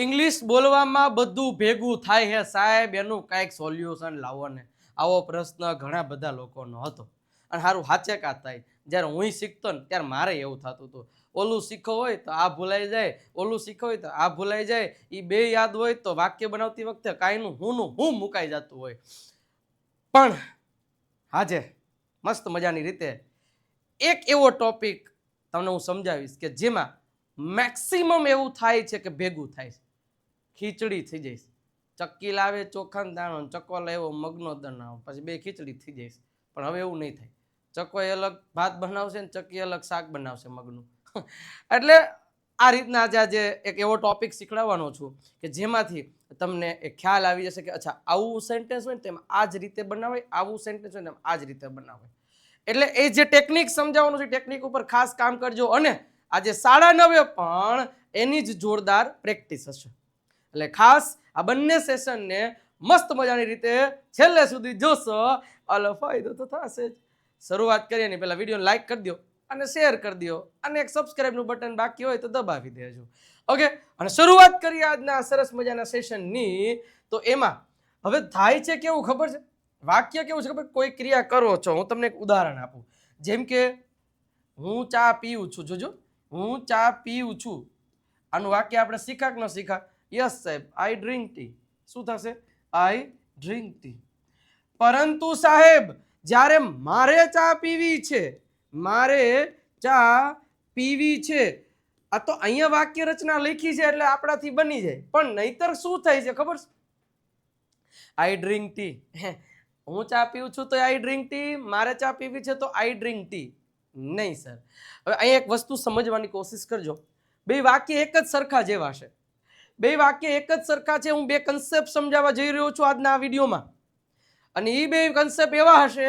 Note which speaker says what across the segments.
Speaker 1: English બોલવામાં બધું ભેગું થાય છે સાહેબ, એનું કાંઈક સોલ્યુશન લાવો ને. આવો પ્રશ્ન ઘણા બધા લોકોનો હતો. અને સારું હાચે કા થાય, જ્યારે હું શીખતો ને ત્યારે મારે એવું થતું હતું. ઓલું શીખો હોય તો આ ભૂલાઈ જાય, ઓલું શીખો હોય તો આ ભૂલાઈ જાય. એ બે યાદ હોય તો વાક્ય બનાવતી વખતે કાંઈનું હું મુકાઈ જતું હોય. પણ આજે મસ્ત મજાની રીતે એક એવો ટોપિક તમને હું સમજાવીશ કે જેમાં મેક્સિમમ એવું થાય છે કે ભેગું થાય છે. ખીચડી થઈ જઈશ, ચક્કી લાવે ચોખાનો દાણો, ચક્કો લાવ્યો મગનો દાણો, પછી બે ખીચડી થઈ જઈશ. પણ હવે એવું નહીં થાય. ચક્કો અલગ ભાત બનાવશે ને ચક્કી અલગ શાક બનાવશે મગનું. એટલે આ રીતના આજે એક એવો ટોપિક શીખડાવવાનો છું કે જેમાંથી તમને એક ખ્યાલ આવી જશે કે અચ્છા આવું સેન્ટેન્સ હોય ને તેમ આ જ રીતે બનાવાય, આવું સેન્ટેન્સ હોય ને આ જ રીતે બનાવાય. એટલે એ જે ટેકનિક સમજાવવાનું છે, ટેકનિક ઉપર ખાસ કામ કરજો. અને આજે 9:30 પણ એની જ જોરદાર પ્રેક્ટિસ હશે. એટલે ખાસ આ બંને સેશનને મસ્ત મજાની રીતે છેલ્લે સુધી જોશો એટલે ફાયદો તો થશે જ. શરૂઆત કરીએ ને પહેલા વિડીયોને લાઈક કરી દો અને શેર કરી દો અને એક સબસ્ક્રાઇબનું બટન બાકી હોય તો દબાવી દેજો. ઓકે, અને શરૂઆત કરીએ આજના સરસ મજાના સેશનની. તો એમાં હવે થાય છે કેવું ખબર છે? વાક્ય કેવું છે ખબર? કોઈ ક્રિયા કરો છો, હું તમને એક ઉદાહરણ આપું. જેમ કે હું ચા પીઉં છું. જોજો, હું ચા પીઉં છું. આનું વાક્ય આપણે શીખા કે ન શીખા? યસ સાહેબ, આઈ ડ્રિંક ટી. શું થશે? આઈ ડ્રિંક ટી. પરંતુ સાહેબ જ્યારે મારે ચા પીવી છે, મારે ચા પીવી છે, આ તો અહીંયા વાક્ય રચના લખી છે એટલે આપણાથી બની જાય. પણ નહીતર શું થાય છે ખબર છે? આઈ ડ્રિંક ટી. હું ચા પીવું છું તો આઈ ડ્રિંક ટી, મારે ચા પીવી છે તો આઈ ડ્રિંક ટી. નહીં સર. હવે અહીંયા એક વસ્તુ સમજવાની કોશિશ કરજો. બે વાક્ય એક જ સરખા જેવા છે. બે વાક્ય એક જ સરખા છે. હું બે કન્સેપ્ટ સમજાવવા જઈ રહ્યો છું આજના આ વિડીયોમાં. અને એ બે કન્સેપ્ટ એવા હશે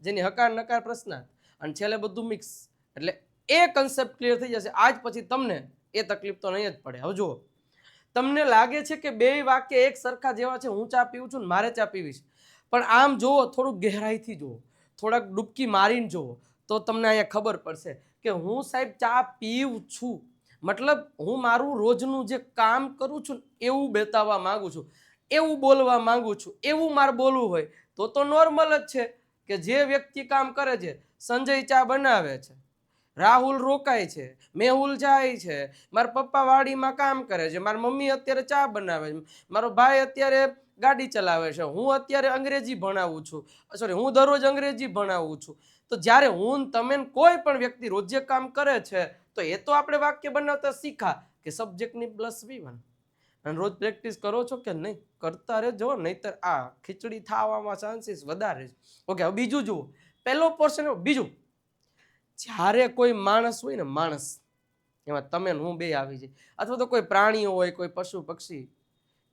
Speaker 1: જેની હકાર નકાર પ્રશ્નાર્થ અને છેલ્લે બધું મિક્સ. એટલે એ કન્સેપ્ટ ક્લિયર થઈ જશે. આજ પછી તમને એ તકલીફ તો નહીં જ પડે. હવે જુઓ, તમને લાગે છે કે બે વાક્ય એક સરખા જેવા છે, હું ચા પીવું છું ને મારે ચા પીવી છે. પણ આમ જુઓ, થોડુંક ગહેરાઈથી જુઓ, થોડાક ડૂબકી મારીને જુઓ તો તમને અહીંયા ખબર પડશે કે હું સાહેબ ચા પીવું છું મતલબ હું મારું રોજનું જે કામ કરું છું એવું બતાવવા માંગુ છું, એવું બોલવા માંગુ છું. એવું મારે બોલવું હોય તો નોર્મલ જ છે કે જે વ્યક્તિ કામ કરે છે, સંજય ચા બનાવે છે, રાહુલ રોકાય છે, મેહુલ જાય છે, મારા પપ્પા વાડીમાં કામ કરે છે, મારી મમ્મી અત્યારે ચા બનાવે છે, મારો ભાઈ અત્યારે ગાડી ચલાવે છે, હું અત્યારે અંગ્રેજી ભણાવું છું, સોરી હું દરરોજ અંગ્રેજી ભણાવું છું. તો જ્યારે હું તમે કોઈ પણ વ્યક્તિ રોજ જે કામ કરે છે તો એ તો આપણે વાક્ય બનાવતા શીખા કે સબ્જેક્ટની પ્લસ V1. અને રોજ પ્રેક્ટિસ કરો છો કે નહીં? કરતા રહેજો, નહીતર આ ખીચડી થવામાં ચાન્સીસ વધારે છે. ઓકે, હવે બીજું જુઓ. પહેલો પોર્શન. બીજું, જ્યારે કોઈ માણસ હોય ને, માણસ એમાં તમે હું બે આવી જાય, અથવા તો કોઈ પ્રાણીઓ હોય, કોઈ પશુ પક્ષી,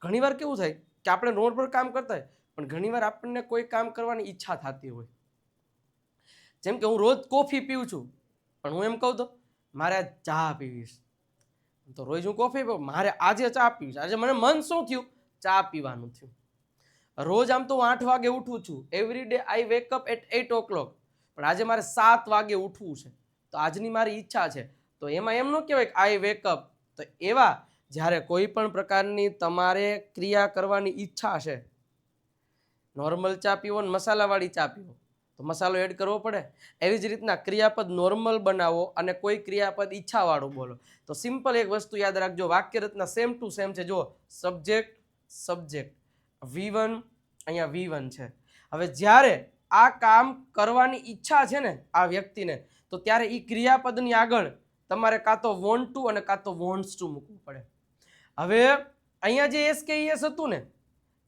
Speaker 1: ઘણીવાર કેવું થાય કે આપણે રોડ પર કામ કરતા હોય પણ ઘણીવાર આપણને કોઈ કામ કરવાની ઈચ્છા થતી હોય. જેમ કે હું રોજ કોફી પીઉં છું પણ હું એમ કહું તો મારે ચા પીવી છે. તો રોજ હું કોફી પીઉં, મારે આજે ચા પીવી છે. આજે મને મન શું થયું? ચા પીવાનું થયું. રોજ આમ તો હું 8 વાગે ઉઠું છું. Every day I wake up at 8 o'clock. પણ આજે મારે 7 વાગે ઉઠવું છે તો આજની મારી ઈચ્છા છે. તો એમાં એમ ન કહેવાય કે આઈ વેક અપ. તો એવા જ્યારે કોઈ પણ પ્રકારની તમારે ક્રિયા કરવાની ઈચ્છા છે, નોર્મલ ચા પીવો ને મસાલાવાળી ચા પીવો તો મસાલો એડ કરવો પડે. એવી જ રીતના ક્રિયાપદ નોર્મલ બનાવો અને કોઈ ક્રિયાપદ ઈચ્છાવાળું બોલો. તો સિમ્પલ એક વસ્તુ યાદ રાખજો, વાક્ય રચના સેમ ટુ સેમ છે. જો સબ્જેક્ટ સબ્જેક્ટ V1 અહીંયા V1 છે. હવે જ્યારે આ કામ કરવાની ઈચ્છા છે ને આ વ્યક્તિને, તો ત્યારે એ ક્રિયાપદની આગળ તમારે કાં તો વોન્ટ ટુ અને કાં તો વોન્ટ્સ ટુ મૂકવું પડે. હવે અહીંયા જે SKES હતું ને,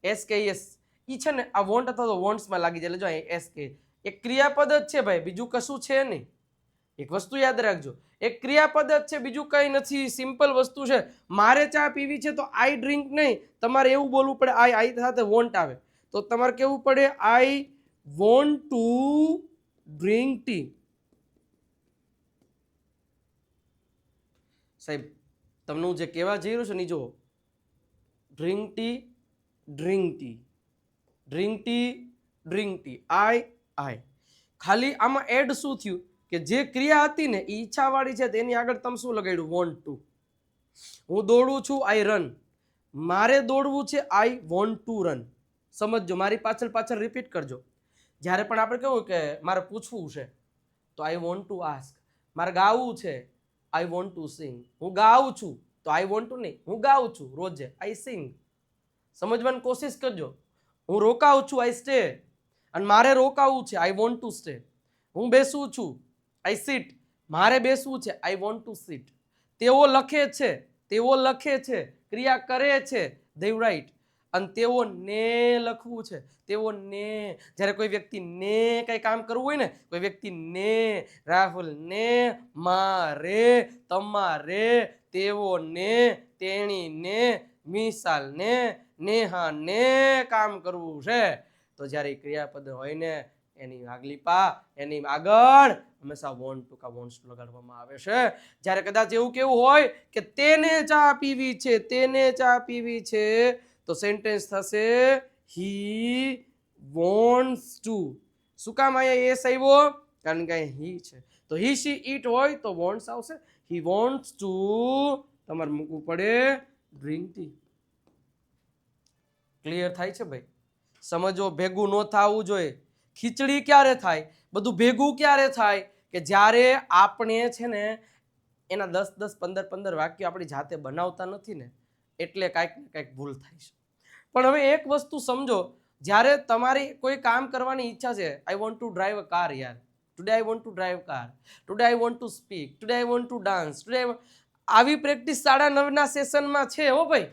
Speaker 1: SKES ઈ છે ને આ વોન્ટ અથવા તો વોન્ટ્સમાં લાગી જાય. જો અહીં SK એક ક્રિયાપદ જ છે ભાઈ, બીજું કશું છે નહીં. એક વસ્તુ યાદ રાખજો, એક ક્રિયાપદ જ છે, બીજું કંઈ નથી. સિમ્પલ વસ્તુ છે. મારે ચા પીવી છે તો આઈ ડ્રિંક નહીં, તમારે એવું બોલવું પડે. આઈ સાથે વોન્ટ આવે તો તમારે કેવું પડે? આઈ વોન્ટ ટુ ડ્રિંક ટી. સાહેબ તમને હું જે કહેવા જઈ રહ્યો છું ને, જો drink tea, drink tea, drink tea, drink tea, I. ખાલી આમાં એડ શું થયું કે જે ક્રિયા હતી ને એ ઈચ્છાવાળી છે તેની આગળ તમે શું લગાડ્યું? Want to. હું દોડું છું, આઈ રન. મારે દોડવું છે, આઈ વોન્ટ ટુ રન. સમજજો, મારી પાછળ પાછળ રિપીટ કરજો. જ્યારે પણ આપણે કેવું કે મારે પૂછવું છે તો આઈ વોન્ટ ટુ આસ્ક. મારે ગાવું છે, આઈ વોન્ટ ટુ સિંગ. હું ગાઉં છું તો આઈ વોન્ટ ટુ નહીં, હું ગાઉં છું રોજે, આઈ સિંગ. સમજવાની કોશિશ કરજો. હું રોકાઉં છું, આઈ સ્ટે. અને મારે રોકાવું છે, આઈ વોન્ટ ટુ સ્ટે. હું બેસું છું, આઈ સીટ. મારે બેસવું છે, આઈ વોન્ટ ટુ સીટ. તેઓ લખે છે, તેઓ લખે છે, ક્રિયા કરે છે, they write. અને તેઓ ને લખવું છે, તેઓ ને. જ્યારે કોઈ વ્યક્તિ ને કઈ કામ કરવું હોય ને, કોઈ વ્યક્તિ ને, રાહુલ ને, મારે, તમારે, તેઓ ને, તેણી ને, મિસાલ ને, નેહા ને કામ કરવું છે, તો જ્યારે ક્રિયાપદ હોય ને એની આગલી પા, એની આગળ હંમેશા વોન્ટ ટુ કા વોન્ટ્સ ટુ લગાડવામાં આવે છે. જ્યારે કદાચ એવું કેવું હોય કે તેને ચા પીવી છે, તેને ચા પીવી છે, તો સેન્ટેન્સ થશે હી વોન્ટ્સ ટુ. શું કામ અહીંયા એસ આવ્યો? કારણ કે હી છે. તો હી સી ઈટ હોય તો વોન્ટ્સ આવશે. હી વોન્ટ્સ ટુ, તમારે મૂકવું પડે ડ્રિંક ટી. ક્લિયર થાય છે ભાઈ? સમજો, ભેગું ન થવું જોઈએ. ખીચડી ક્યારે થાય, બધું ભેગું ક્યારે થાય? કે જ્યારે આપણે છે ને એના 10-10 15-15 વાક્ય આપણી જાતે બનાવતા નથી ને, એટલે કાંઈક ને કાંઈક ભૂલ થાય છે. પણ હવે એક વસ્તુ સમજો, જ્યારે તમારી કોઈ કામ કરવાની ઈચ્છા છે, I want to drive a car યાર, today I want to drive car, today I want to speak, today I want to dance, today. આવી પ્રેક્ટિસ 9:30 સેશનમાં છે હો ભાઈ.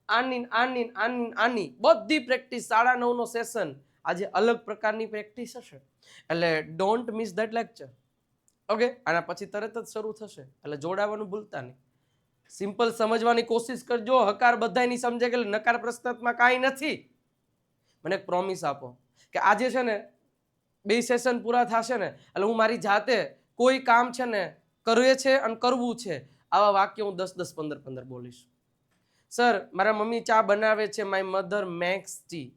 Speaker 1: આની આની આની આની બધી પ્રેક્ટિસ 9:30 સેશન આજે અલગ પ્રકારની પ્રેક્ટિસ હશે. એટલે don't miss that lecture. Okay, આના પછી તરત જ શરૂ થશે, એટલે જોડાવાનું ભૂલતા નહીં. સિમ્પલ સમજવાની કોશિશ કરજો. હકાર બધાય નહીં સમજે કે નકાર પ્રશ્નાર્થમાં કાંઈ નથી. મને એક પ્રોમિસ આપો કે આજે છે ને 2 સેશન પૂરા થશે ને એટલે હું મારી જાતે કોઈ કામ છે ને કરવે છે અને કરવું છે, આવા વાક્ય હું 10-10 15-15 બોલીશ. સર, મારા મમ્મી ચા બનાવે છે, my mother makes tea,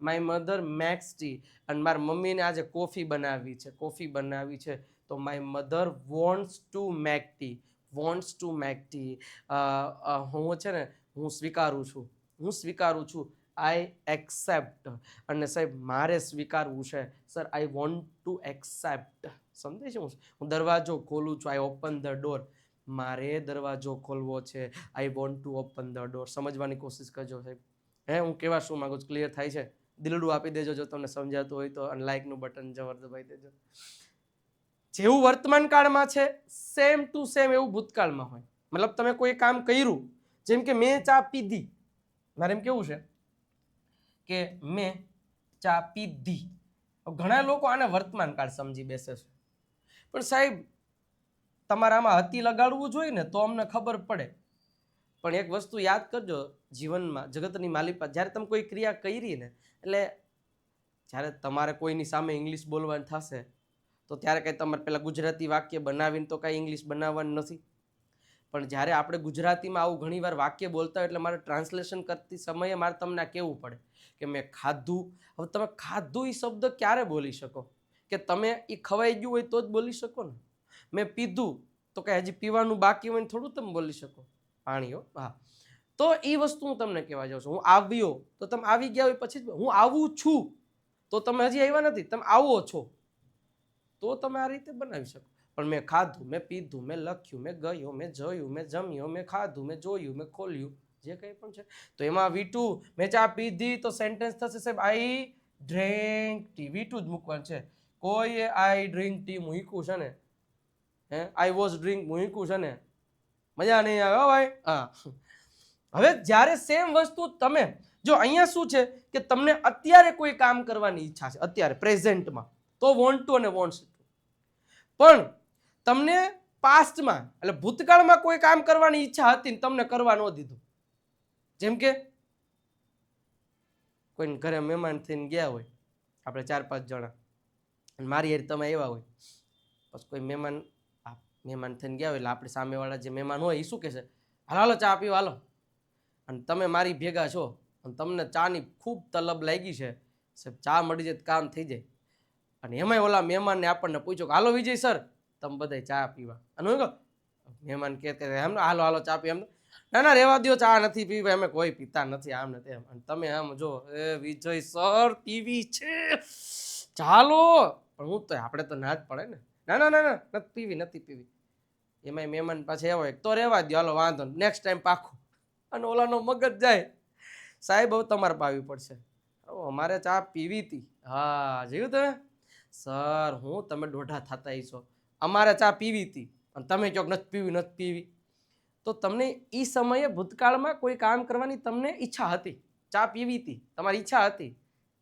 Speaker 1: my mother makes tea. અને મારા મમ્મીને આજે કોફી બનાવી છે, કોફી બનાવી છે, તો my mother wants to make tea, wants to make tea. હું છે ને હું સ્વીકારું છું, હું સ્વીકારું છું, આઈ એક્સેપ્ટ. અને સાહેબ મારે સ્વીકારવું છે, sir I want two accept. સમજે છે? હું દરવાજો ખોલું છું, આઈ ઓપન ધ ડોર. મારે દરવાજો ખોલવો છે, I want to open the door. સમજવાની કોશિશ કરજો સાહેબ. હું કેવા શું માંગુ છું? ક્લિયર થાય છે? દિલડું આપી દેજો જો તમને સમજાતું હોય તો, અને લાઈકનું બટન જબર દબાઈ દેજો. જેવું વર્તમાન કાળમાં છે સેમ ટુ સેમ એવું ભૂતકાળમાં હોય. મતલબ તમે કોઈ કામ કર્યું, જેમ કે મેં ચા પીધી, મારે એમ કેવું છે કે મેં ચા પીધી. ઘણા લોકો આને વર્તમાન કાળ સમજી બેસે છે, પણ સાહેબ તમારામાં હતી લગાડવું જોઈએ ને તો અમને ખબર પડે. પણ એક વસ્તુ યાદ કરજો, જીવનમાં જગતની માલિપા, જ્યારે તમે કોઈ ક્રિયા કરી ને, એટલે જ્યારે તમારે કોઈની સામે ઇંગ્લિશ બોલવાનું થશે તો ત્યારે કંઈ તમારે પહેલાં ગુજરાતી વાક્ય બનાવીને તો કાંઈ ઇંગ્લિશ બનાવવાનું નથી. પણ જ્યારે આપણે ગુજરાતીમાં આવું ઘણીવાર વાક્ય બોલતા હોય એટલે મારે ટ્રાન્સલેશન કરતી સમયે મારે તમને કહેવું પડે કે મેં ખાધું. હવે તમે ખાધું એ શબ્દ ક્યારે બોલી શકો? કે તમે એ ખવાઈ ગયું હોય તો જ બોલી શકો ને. મેં પીધું તો કંઈ હજી પીવાનું બાકી હોય ને થોડું તમે બોલી શકો. પાણીઓ, હા. તો એ વસ્તુ હું તમને કહેવા જાઉં છું. હું આવ્યો તો તમે આવી ગયા હોય પછી જ. હું આવું છું તો તમે હજી આવ્યા નથી, તમે આવો છો તો તમે આ રીતે બનાવી શકો. પણ મેં ખાધું, મેં પીધું, મેં લખ્યું, મેં ગયો, મેં જોયું, મેં જમ્યો, મેં ખાધું, મેં જોયું, મેં ખોલ્યું, જે કંઈ પણ છે તો એમાં V2 મેં ચા પીધી તો સેન્ટેન્સ થશે સાહેબ આઈ ડ્રિંક ટી. V2 જ મૂકવાનું છે. કોઈએ આઈ ડ્રિંક ટી મૂક્યું છે ને, આઈ વોઝ ડ્રિંક મૂક્યું છે ને, મજા નહીં આવે હો ભાઈ. હા, હવે જ્યારે સેમ વસ્તુ તમે જો અહીંયા શું છે કે તમને અત્યારે કોઈ કામ કરવાની ઈચ્છા છે, અત્યારે પ્રેઝન્ટમાં, તો વોન્ટ ટુ અને વોન્ટ્સ ટુ. પણ તમને પાસ્ટમાં એટલે ભૂતકાળમાં કોઈ કામ કરવાની ઈચ્છા હતી ને તમને કરવા ન દીધું. જેમ કે કોઈ ઘરે મહેમાન થઈને ગયા હોય, આપણે 4-5 જણા, અને મારી યાર તમે આવ્યા હોય, પછી કોઈ મહેમાન થઈને ગયા હોય એટલે આપણે સામેવાળા જે મહેમાન હોય એ શું કહેશે? હાલો ચા પીવા હાલો. અને તમે મારી ભેગા છો અને તમને ચાની ખૂબ તલબ લાગી છે, સાહેબ ચા મળી જાય કામ થઈ જાય. અને એમાંય ઓલા મહેમાનને આપણને પૂછ્યો કે હાલો વિજય સર તમે બધા ચા પીવા. અને હું કહું મહેમાન કે એમ હાલો હાલો ચા પી, એમ ના ના રેવા દ્યો, ચા નથી પીવી, અમે કોઈ પીતા નથી, આમ ને તેમ. અને તમે આમ જો એ વિજય સર પીવી છે ચાલો, પણ હું તો આપણે તો ના જ પડે ને. ના ના ના ના નથી પીવી. એમાંય મહેમાન પાછા એવા હોય તો રેવા દ્યો, હાલો વાંધો નેક્સ્ટ ટાઈમ પાખું. અને ઓલાનો મગજ જાય, સાહેબ હવે તમારે પાવી પડશે. અમારે ચા પીવી હતી. હા જોયું તમે સર, હું તમે દોઢા થતા છો, અમારે ચા પીવી હતી અને તમે કહો નથી પીવી. તો તમને એ સમયે ભૂતકાળમાં કોઈ કામ કરવાની તમને ઈચ્છા હતી, ચા પીવી હતી, તમારી ઈચ્છા હતી,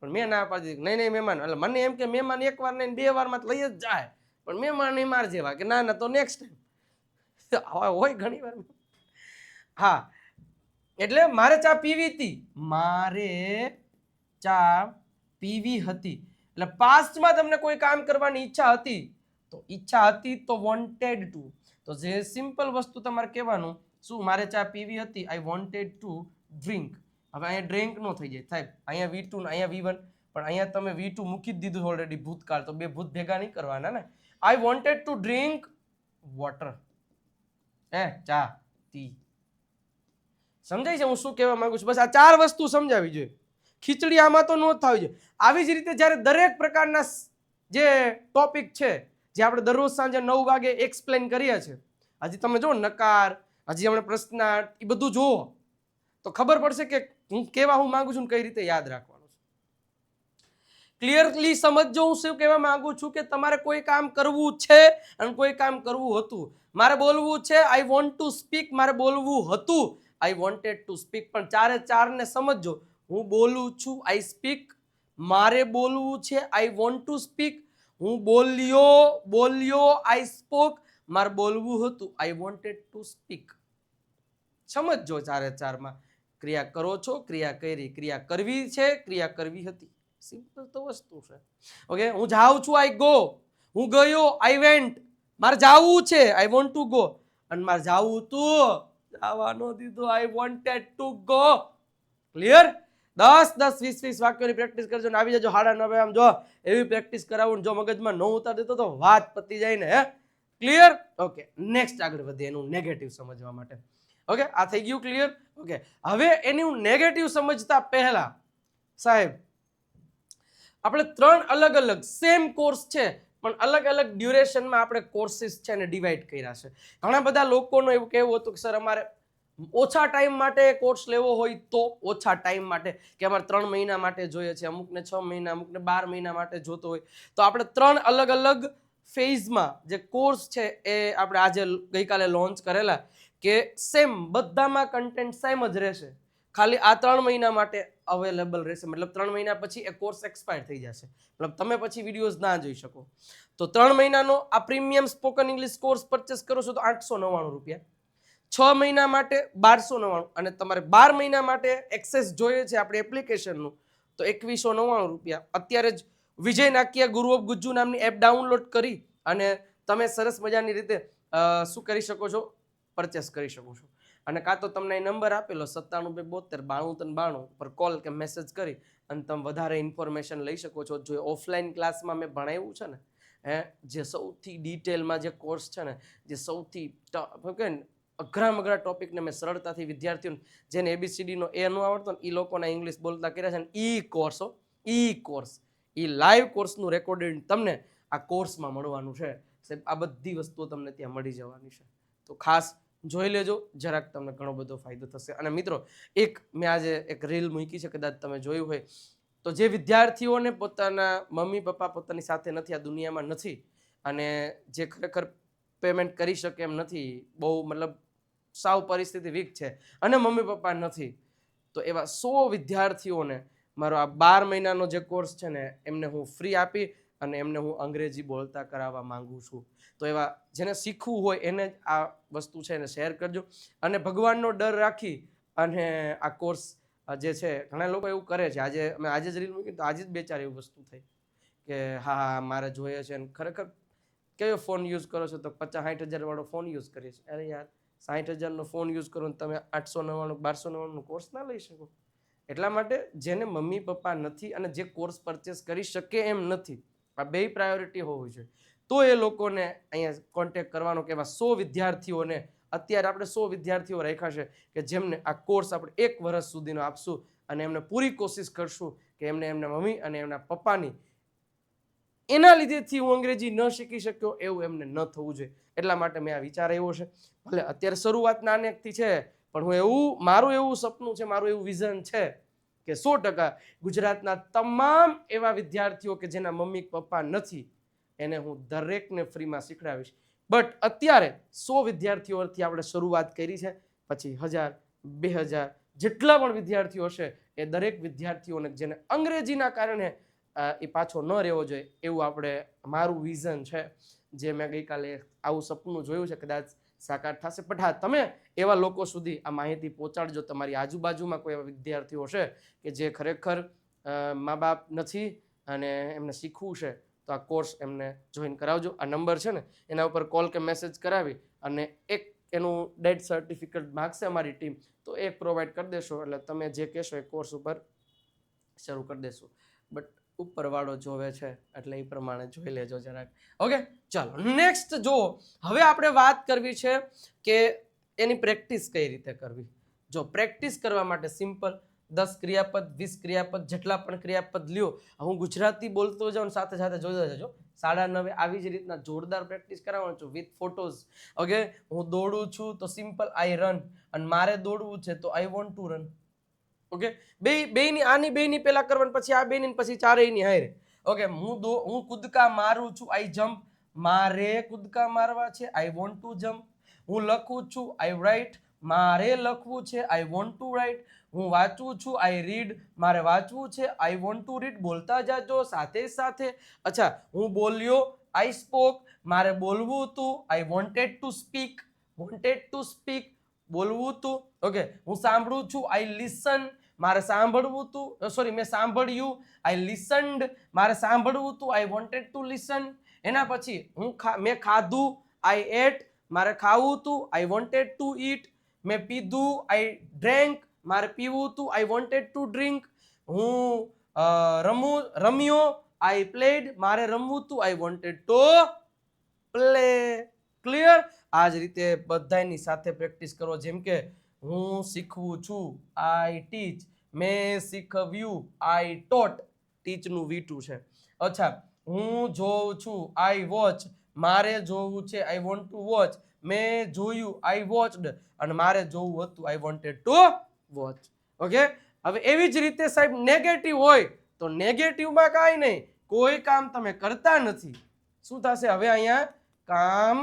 Speaker 1: પણ મેં ના પાડી દીધી. નહીં મહેમાન, એટલે મને એમ કે મહેમાન એક વાર નહીં 2 વારમાં લઈ જ જાય, પણ મહેમાન નહીં માર જેવા કે ના તો નેક્સ્ટ ટાઈમ હોય ઘણી વાર. હા એટલે મારે ચા પીવી હતી, મારે ચા પીવી હતી, એટલે પાસ્ટમાં તમને કોઈ કામ કરવાની ઈચ્છા હતી, તો ઈચ્છા હતી તો વોન્ટેડ ટુ. તો જે સિમ્પલ વસ્તુ તમારે કહેવાનું, શું મારે ચા પીવી હતી, આઈ વોન્ટેડ ટુ ડ્રિંક. હવે અહીંયા ડ્રિંક નો થઈ જાય સાહેબ, અહીંયા V2 અહીંયા V1, પણ અહીંયા તમે V2 મૂકી જ દીધું ઓલરેડી ભૂતકાળ, તો બે ભૂત ભેગા નહીં કરવાના ને. આઈ વોન્ટેડ ટુ ડ્રિંક વોટર. ચા ટી. સમજાય છે હું શું કહેવા માંગુ છું? બસ આ 4 વસ્તુ સમજાવી જોઈએ. ખીચડી આમાં તો ન થવી જોઈએ. આવી જ રીતે જ્યારે દરેક પ્રકારના જે ટોપિક છે જે આપણે દરરોજ સાંજે 9 વાગે એક્સપ્લેન કરીએ છીએ, હજી તમે જો નકાર, હજી આપણે પ્રશ્નાર્થ, એ બધું જુઓ તો ખબર પડશે કે હું કેવા હું માંગુ છું, કઈ રીતે યાદ રાખવાનું છે. ક્લિયરલી સમજજો હું શું કહેવા માંગુ છું કે તમારે કોઈ કામ કરવું છે અને કોઈ કામ કરવું હતું. મારે બોલવું છે આઈ વોન્ટ ટુ સ્પીક, મારે બોલવું હતું આઈ વોન્ટેડ ટુ સ્પીક. પણ 4 ને સમજજો, હું બોલું છું આઈ સ્પીક, મારે બોલવું છે આઈ વોન્ટ ટુ સ્પીક, હું બોલ્યો આઈ સ્પોક, મારે બોલવું હતું આઈ વોન્ટેડ ટુ સ્પીક. સમજજો 4 ક્રિયા કરો છો, ક્રિયા કરી, ક્રિયા કરવી છે, ક્રિયા કરવી હતી. સિમ્પલ તો વસ્તુ છે. ઓકે, હું જાઉં છું આઈ ગો, હું ગયો આઈ વેન્ટ, મારે જાવું છે આઈ વોન્ટ ટુ ગો, અને મારે જાવું તું જવાનો દીધો I wanted to go. Clear? 10 20 વાક્યોની પ્રેક્ટિસ કરજો ને આવી જજો 9:30 આમ જો એવી પ્રેક્ટિસ કરાવું, જો મગજમાં ન ઉતાર દેતો તો વાત પતી જાય ને. હે ક્લિયર? ઓકે, નેક્સ્ટ આગળ વધીએ એનું નેગેટિવ સમજવા માટે. ઓકે, આ થઈ ગયું ક્લિયર? ઓકે, હવે એનું નેગેટિવ સમજતા પહેલા સાહેબ આપણે 3 અલગ અલગ સેમ કોર્સ છે પણ અલગ અલગ ડ્યુરેશનમાં આપણે કોર્સિસ છે ને ડિવાઈડ કર્યા છે. ઘણા બધા લોકોનું એવું કહેવું હતું કે સર અમારે ઓછા ટાઈમ માટે કોર્સ લેવો હોય તો ઓછા ટાઈમ માટે, કે અમારે 3 મહિના માટે જોઈએ છે, અમુકને 6 મહિના, અમુકને 12 મહિના માટે જોતો હોય, તો આપણે 3 અલગ અલગ ફેઝમાં જે કોર્સ છે એ આપણે આજે ગઈકાલે લોન્ચ કરેલા, કે સેમ બધામાં કન્ટેન્ટ સેમ જ રહેશે, ખાલી આ 3 મહિના માટે અવેલેબલ રહેશે. મતલબ 3 મહિના પછી એ કોર્સ એક્સપાયર થઈ જશે, મતલબ તમે પછી વિડીયોઝ ના જોઈ શકો. તો 3 મહિનાનો આ premium spoken English course purchase કરો છો તો 899 રૂપિયા, 6 મહિના માટે 1299, અને તમારે 12 મહિના માટે એક્સેસ જોઈએ છે આપણી એપ્લિકેશનનું તો 2199 રૂપિયા. અત્યારે જ વિજય નાકિયા ગુરુ ઓફ ગુજ્જુ નામની એપ ડાઉનલોડ કરી અને તમે સરસ મજાની રીતે શું કરી શકો છો, પરચેસ કરી શકો છો. અને કાં તો તમને નંબર આપેલો 9772929392 પર કોલ કે મેસેજ કરી અને તમે વધારે ઇન્ફોર્મેશન લઈ શકો છો. જો ઓફલાઈન ક્લાસમાં મેં ભણાવ્યું છે ને જે સૌથી ડિટેલમાં જે કોર્સ છે ને, જે સૌથી અઘરા ટોપિકને મેં સરળતાથી વિદ્યાર્થીઓને જેને ABCDનો એ ન આવડતો ને એ લોકોના ઇંગ્લિશ બોલતા કર્યા છે ને, ઈ કોર્સ લાઈવ કોર્સનું રેકોર્ડિંગ તમને આ કોર્સમાં મળવાનું છે. આ બધી વસ્તુઓ તમને ત્યાં મળી જવાની છે, તો ખાસ જોઈ લેજો, જરાક તમને ઘણો બધો ફાયદો થશે. અને મિત્રો મેં આજે એક રીલ મૂકી છે, કદાચ તમે જોયું હોય તો, જે વિદ્યાર્થીઓને પોતાના મમ્મી પપ્પા પોતાની સાથે નથી, આ દુનિયામાં નથી, અને જે ખરેખર પેમેન્ટ કરી શકે એમ નથી, બહુ મતલબ સાવ પરિસ્થિતિ વીક છે અને મમ્મી પપ્પા નથી, તો એવા 100 વિદ્યાર્થીઓને મારો આ 12 મહિનાનો જે કોર્સ છે ને એમને હું ફ્રી આપી અને એમને હું અંગ્રેજી બોલતા કરાવવા માંગુ છું. તો એવા જેને શીખવું હોય એને જ આ વસ્તુ છે એને શેર કરજો, અને ભગવાનનો ડર રાખી અને આ કોર્સ જે છે, ઘણા લોકો એવું કરે છે, આજે જ રીલ મૂકી તો આજે જ 2-4 એવી વસ્તુ થઈ કે હા મારે જોઈએ છે, અને ખરેખર કયો ફોન યુઝ કરો છો તો 50-60 હજાર વાળો ફોન યુઝ કરીએ છીએ. અરે યાર 60 હજારનો ફોન યુઝ કરો ને તમે 899-1299 કોર્સ ના લઈ શકો. એટલા માટે જેને મમ્મી પપ્પા નથી અને જે કોર્સ પરચેસ કરી શકે એમ નથી, આ 2 પ્રાયોરિટી હોવી જોઈએ, તો એ લોકોને અહીંયા કોન્ટેક્ટ કરવાનો કે એવા 100 વિદ્યાર્થીઓને અત્યારે આપણે 100 વિદ્યાર્થીઓ રાખ્યા છે કે જેમને આ કોર્સ આપણે 1 વર્ષ સુધીનો આપશું અને એમને પૂરી કોશિશ કરશું કે એમને એમના મમ્મી અને એમના પપ્પાની એના લીધેથી હું અંગ્રેજી ન શીખી શક્યો એવું એમને ન થવું જોઈએ. એટલા માટે મેં આ વિચાર આવ્યો છે. ભલે અત્યારે શરૂઆત નાનેકથી છે, પણ મારું એવું સપનું છે, મારું એવું વિઝન છે કે 100% ગુજરાતના તમામ એવા વિદ્યાર્થીઓ કે જેના મમ્મી પપ્પા નથી એને હું દરેકને ફ્રીમાં શીખડાવીશ. બટ અત્યારે 100 વિદ્યાર્થીઓથી આપણે શરૂઆત કરી છે, પછી 1000, 2000 જેટલા પણ વિદ્યાર્થીઓ હશે એ દરેક વિદ્યાર્થીઓને જેને અંગ્રેજીના કારણે એ પાછો ન રહેવો જોઈએ એવું આપણે મારું વિઝન છે, જે મેં ગઈકાલે આવું સપનું જોયું છે, કદાચ સાકાર થશે. પણ હા, તમે એવા લોકો સુધી આ માહિતી પહોંચાડજો. તમારી આજુબાજુમાં કોઈ એવા વિદ્યાર્થીઓ છે કે જે ખરેખર મા બાપ નથી અને એમને શીખવું છે, તો આ કોર્સ એમને જોઈન કરાવજો. આ નંબર છે ને એના ઉપર કોલ કે મેસેજ કરાવી અને એક એનું ડેટ સર્ટિફિકેટ માગશે અમારી ટીમ, તો એક પ્રોવાઈડ કરી દેશો એટલે તમે જે કહેશો એ કોર્સ ઉપર શરૂ કરી દેશો. બટ ઉપરવાળો જોવે છે એટલે એ પ્રમાણે જોઈ લેજો જરાક. ઓકે, ચાલો નેક્સ્ટ જો હવે આપણે વાત કરવી છે કે એની પ્રેક્ટિસ કઈ રીતે કરવી. જો પ્રેક્ટિસ કરવા માટે સિમ્પલ 10 ક્રિયાપદ 20 ક્રિયાપદ જેટલા પણ ક્રિયાપદ લ્યો. હું ગુજરાતી બોલતો જાઉં સાથે સાથે જોઈ જજો. 9:30 આવી જ રીતના જોરદાર પ્રેક્ટિસ કરાવવાનું છું વિથ ફોટોઝ. ઓકે, હું દોડું છું તો સિમ્પલ આઈ રન, અને મારે દોડવું છે તો આઈ વોન્ટ ટુ રન. ઓકે, બેની આની બેની પહેલા કરવાનું, પછી આ બેની, પછી ચારેયની હારે. ઓકે, હું કૂદકા મારું છું, આઈ જમ્પ, મારે કૂદકા મારવા છે, આઈ વોન્ટ ટુ જમ્પ. હું લખું છું, આઈ રાઇટ, મારે લખવું છે, આઈ વોન્ટ ટુ રાઇટ. હું વાંચું છું, આઈ રીડ, મારે વાંચવું છે, આઈ વોન્ટ ટુ રીડ. બોલતા જાજો સાથે સાથે. અચ્છા, હું બોલ્યો, આઈ સ્પોક, મારે બોલવું હતું, આઈ wanted to speak, wanted to speak, બોલવું હતું. ઓકે, હું સાંભળું છું, આઈ લિસન, મારે સાંભળવું હતું, સોરી મેં સાંભળ્યું, આઈ લિસન્ડ, મારે સાંભળવું હતું, આઈ વોન્ટેડ ટુ લિસન. એના પછી મેં ખાધું, આઈ એટ, મારે ખાવું હતું, આઈ વોન્ટેડ ટુ ઈટ. મેં પીધું, આઈ ડ્રેન્ક, મારે પીવું હતું, આઈ વોન્ટેડ ટુ ડ્રિંક. હું રમ્યો, આઈ પ્લેડ, મારે રમવું હતું, આઈ વોન્ટેડ ટુ પ્લે. ક્લિયર? આ જ રીતે બધાની સાથે પ્રેક્ટિસ કરો. જેમ કે હું શીખવું છું, આઈ ટીચ, મેં શીખવ્યું, આઈ ટોટ, ટીચનું V2 છે. અચ્છા, હું જોઉં છું, આઈ વોચ, મારે જોવું છે, આઈ વોન્ટ ટુ વોચ. મેં જોયું, આઈ વોચડ, અને મારે જોવું હતું, આઈ વોન્ટેડ ટુ વોચ. ઓકે, હવે એવી જ રીતે સાહેબ નેગેટિવ હોય તો નેગેટિવમાં કાંઈ નહીં, કોઈ કામ તમે કરતા નથી. શું થશે? હવે અહીંયા કામ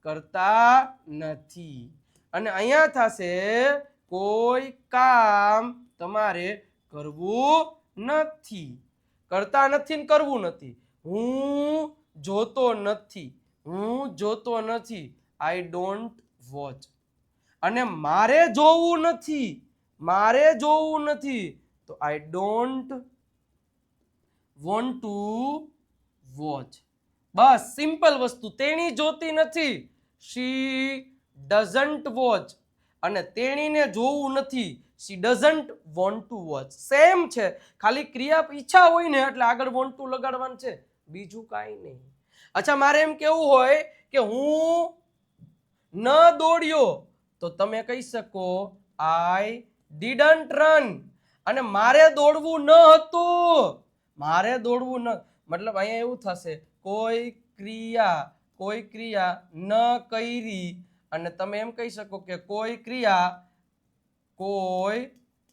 Speaker 1: કરતા નથી, અને અહીંયા થશે કોઈ કામ તમારે કરવું નથી. કરતા નથી ને કરવું નથી. હું જોતો નથી, હું જોતો નથી, આઈ ડોન્ટ વોચ. અને મારે જોવું નથી, મારે જોવું નથી, તો I don't want to watch. Bus simple વસ્તુ. તેણી જોતી નથી, શી ડઝન્ટ વોચ. અને તેણીને જોવું નથી, she doesn't want to watch. Same છે, ખાલી ક્રિયા ઈચ્છા હોય ને એટલે આગળ વોન્ટ ટુ લગાડવાનું છે, બીજું કાંઈ નહીં. અચ્છા, મારે એમ કેવું હોય કે હું ન દોડ્યો, તો તમે કહી શકો આઈ ડીડન્ટ રન. અને મારે દોડવું ન હતું, મારે દોડવું ન, મતલબ અહીંયા એવું થશે કોઈ ક્રિયા ન કરી, અને તમે એમ કહી શકો કે કોઈ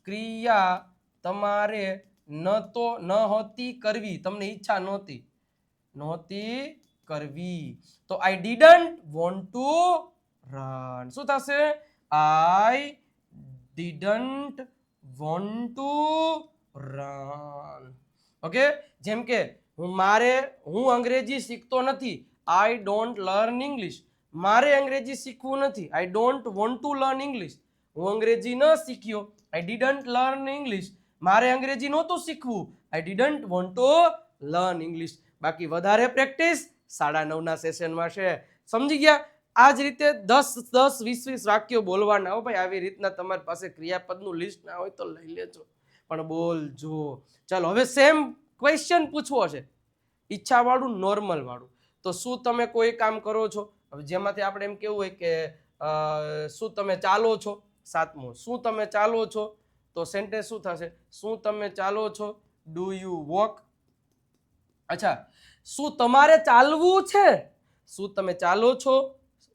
Speaker 1: ક્રિયા તમારે નહોતી કરવી, તમને ઈચ્છા નહોતી કરવી. તો આઈ ડીડન્ટ વોન્ટ ટુ રન. શું થશે? આઈ didn't want to run. Okay, જેમ કે હું અંગ્રેજી શીખતો નથી, આઈ ડોન્ટ લર્ન ઇંગ્લિશ. મારે અંગ્રેજી શીખવું નથી, I don't want to learn English. હું અંગ્રેજી ન શીખ્યો, આઈ ડીડન્ટ લર્ન ઇંગ્લિશ. મારે અંગ્રેજી નહોતું શીખવું, આઈ didn't want to learn English. બાકી વધારે પ્રેક્ટિસ 9:30 સેશનમાં છે. સમજી ગયા? આ જ રીતે 10, 20 વાક્યો બોલવાના. હો ભાઈ, આવી રીતના તમારી પાસે ક્રિયાપદનું લિસ્ટ ના હોય તો લઈ લેજો, પણ બોલજો. ચાલો, હવે સેમ ક્વેશ્ચન પૂછવો છે, ઈચ્છાવાળું, નોર્મલ વાળું. તો શું તમે કોઈ કામ કરો છો? હવે જેમાંથી આપણે એમ કેવું હોય કે શું તમે ચાલો છો? સાતમું, શું તમે ચાલો છો? તો સેન્ટેન્સ શું થશે? શું તમે ચાલો છો? Do you walk? અચ્છા, શું તમારે ચાલવું છે? શું તમે ચાલો છો?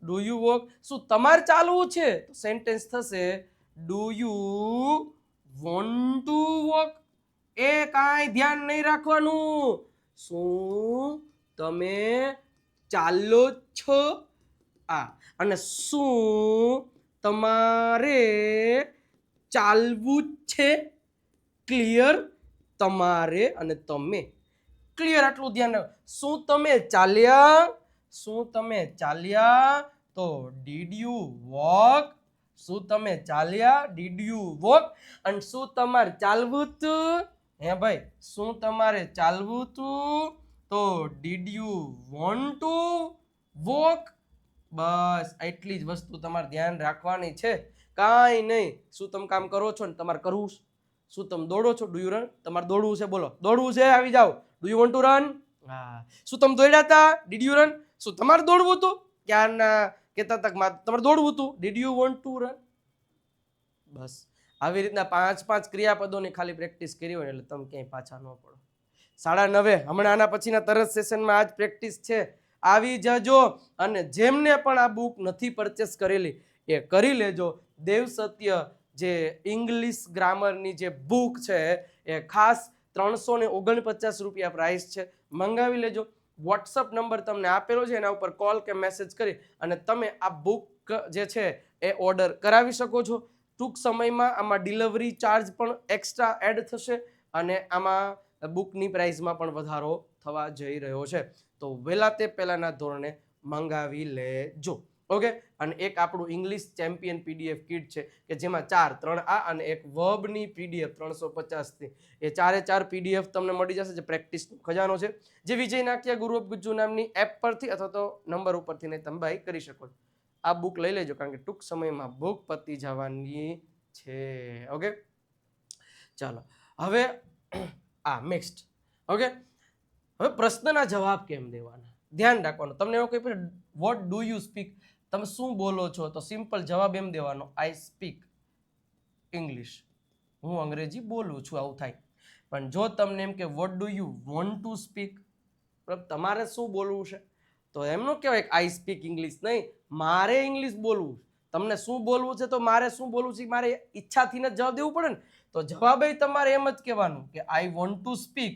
Speaker 1: Do you walk? શું તમારે ચાલવું છે? તો સેન્ટેન્સ થશે do you want to walk? એ કાંઈ ધ્યાન નહીં રાખવાનું. શું તમે ચાલો છો? અને શું તમારે ચાલવું છે? ક્લિયર? તમારે અને તમે, ક્લિયર, આટલું ધ્યાન રાખો. શું તમે ચાલ્યા? શું તમે ચાલ્યા? તો ડીડ યુ વોક? શું તમે ચાલ્યા? Did you walk? અને શું તમારે ચાલવું તું? હે ભાઈ, શું તમારે ચાલવું તું? તો did you want to walk? બસ એટલી જ વસ્તુ તમારે ધ્યાન રાખવાની છે, કાંઈ નહીં. શું તમે કામ કરો છો ને તમારે કરવું? શું તમે દોડો છો? Do you run? તમારે દોડવું છે, બોલો દોડવું છે, આવી જાઓ. Do you want to run? હા. શું તમે દોડ્યા હતા? Did you run? શું તમારે દોડવું હતું? ક્યારના કહેતા હતા તમારે દોડવું હતું? Did you want to run? બસ આવી રીતના 5-5 ક્રિયાપદોની ખાલી પ્રેક્ટિસ કરી હોય એટલે તમે ક્યાંય પાછા ન પડો. 9:30 હમણાં આના પછીના તરત સેશનમાં આજ પ્રેક્ટિસ છે, આવી જજો. અને જેમને પણ આ બુક નથી પરચેસ કરેલી એ કરી લેજો. દેવ સત્ય જે ઇંગ્લિશ ગ્રામરની જે બુક છે એ ખાસ 349 રૂપિયા પ્રાઇસ છે, મંગાવી લેજો. વોટ્સઅપ નંબર તમને આપેલો છે, એના ઉપર કોલ કે મેસેજ કરી અને તમે આ બુક જે છે એ ઓર્ડર કરાવી શકો છો. ટૂંક સમયમાં આમાં ડિલિવરી ચાર્જ પણ એક્સ્ટ્રા એડ થશે અને આમાં બુકની પ્રાઇસમાં પણ વધારો થવા જઈ રહ્યો છે. તો વહેલા તે પહેલાના ધોરણે મંગાવી લેજો. ઓકે. અને એક આપણું ઇંગ્લિશ ચેમ્પિયન પીડીએફ કીટ છે કે જેમાં 4, 3 અને એક વર્બની પીડીએફ 350 એ 4 પીડીએફ તમને મળી જશે, જે પ્રેક્ટિસનો ખજાનો છે, જે વિજય નાક્યા ગુરુ ઓફ ગુજ્જુ નામની એપ પરથી અથવા તો નંબર ઉપરથી તમે બાય કરી શકો છો. આ બુક લઈ લેજો કારણ કે ટૂંક સમયમાં બુક પતી જવાની છે. ઓકે, ચાલો હવે નેક્સ્ટ. ઓકે, હવે પ્રશ્નના જવાબ કેમ દેવાના ધ્યાન રાખવાનું. તમને એવું કહી વોટ ડુ યુ સ્પીક, તમે શું બોલો છો? તો સિમ્પલ જવાબ એમ દેવાનો, આઈ સ્પીક ઇંગ્લિશ, હું અંગ્રેજી બોલું છું, આવું થાય. પણ જો તમને એમ કે what do you want to speak, તમારે શું બોલવું છે, તો એમ ન કહેવાય આઈ સ્પીક ઇંગ્લિશ, નહીં, મારે ઇંગ્લિશ બોલવું. તમને શું બોલવું છે તો મારે શું બોલવું છે મારે ઈચ્છાથી જ જવાબ દેવું પડે ને. તો જવાબ તમારે એમ જ કહેવાનું કે આઈ want to speak,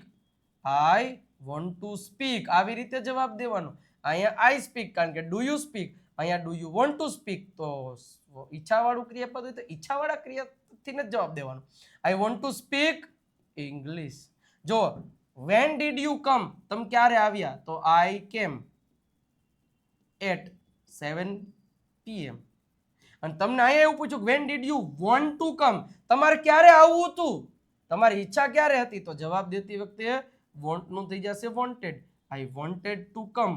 Speaker 1: I want to speak, આવી રીતે જવાબ દેવાનો. અહીંયા આઈ સ્પીક કારણ કે ડુ યુ સ્પીક, અહીંયા do you want to speak, તો ઈચ્છાવાળું ક્રિયાપદ હોય તો ઈચ્છાવાળા ક્રિયાપદથી જ જવાબ દેવાનો. આઈ વોન્ટ ટુ સ્પીક ઇંગ્લિશ. જો વેન ડીડ યુ કમ, તમે ક્યારે આવ્યા? તો આઈ કેમ એટ 7 PM. અને તમને અહીંયા એવું પૂછ્યું when did you want to come, તમારે ક્યારે આવવું હતું, તમારી ઈચ્છા ક્યારે હતી? તો જવાબ દેતી વખતે વોન્ટ નું થઈ જશે wanted. I wanted to come,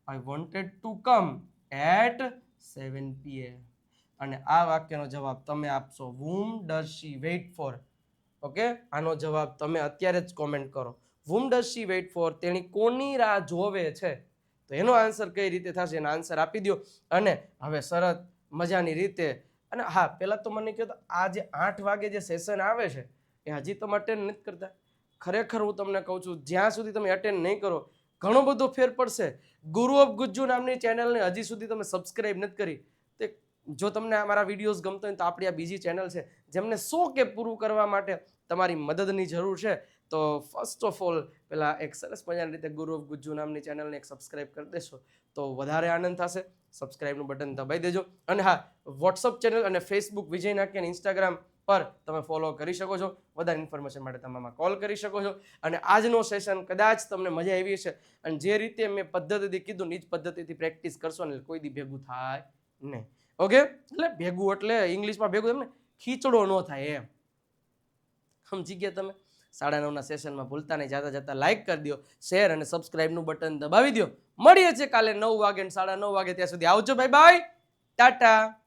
Speaker 1: I wanted to come at 7 PM. અને આ વાક્યનો જવાબ તમે આપશો whom does she wait for. Okay, આનો જવાબ તમે અત્યારે જ કોમેન્ટ કરો, whom does she wait for, તેણી કોની રાહ જોવે છે. તો એનો આન્સર કઈ રીતે થશે, એનો આન્સર આપી દો. અને હવે સરસ મજાની રીતે, અને હા પહેલાં તો મને કહો તો આ જે 8 વાગે જે સેશન આવે છે એ હજી તમે અટેન્ડ નથી કરતા. ખરેખર હું તમને કહું છું, જ્યાં સુધી તમે અટેન્ડ નહીં કરો ઘણો બધો ફેર પડશે. ગુરુ ઓફ ગુજ્જુ નામની ચેનલને હજી સુધી તમે સબસ્ક્રાઇબ નથી કરી, તે જો તમને અમારા વિડીયોઝ ગમતો હોય તો આપણી આ બીજી ચેનલ છે જેમને 100K પૂરું કરવા માટે તમારી મદદની જરૂર છે. તો ફર્સ્ટ ઓફ ઓલ પહેલાં એક સરસ મજાની રીતે ગુરુ ઓફ ગુજ્જુ નામની ચેનલને એક સબસ્ક્રાઇબ કરી દેશો તો વધારે આનંદ થશે. સબસ્ક્રાઇબનું બટન દબાઈ દેજો. અને હા, વોટ્સઅપ ચેનલ અને ફેસબુક વિજય નાક્યા અને ઇન્સ્ટાગ્રામ પર તમે ફોલો કરી શકો છો. વધારે ઇન્ફોર્મેશન માટે તમે આમાં કોલ કરી શકો છો. અને આજનો સેશન કદાચ તમને મજા આવી છે અને જે રીતે મેં પદ્ધતિથી કીધું એ જ પદ્ધતિથી પ્રેક્ટિસ કરશો ને કોઈ દી ભેગું થાય નહીં. ઓકે, એટલે ભેગું એટલે ઇંગ્લિશમાં ભેગું એમને ખીચડો ન થાય એમ, સમજી ગયા તમે. 9:30 સેશનમાં ભૂલતા નહીં, જતા લાઈક કરી દો, શેર અને સબસ્ક્રાઇબનું બટન દબાવી દો. મળીએ છીએ કાલે 9 વાગે અને 9:30 વાગે. ત્યાં સુધી આવજો, બાય બાય, ટાટા.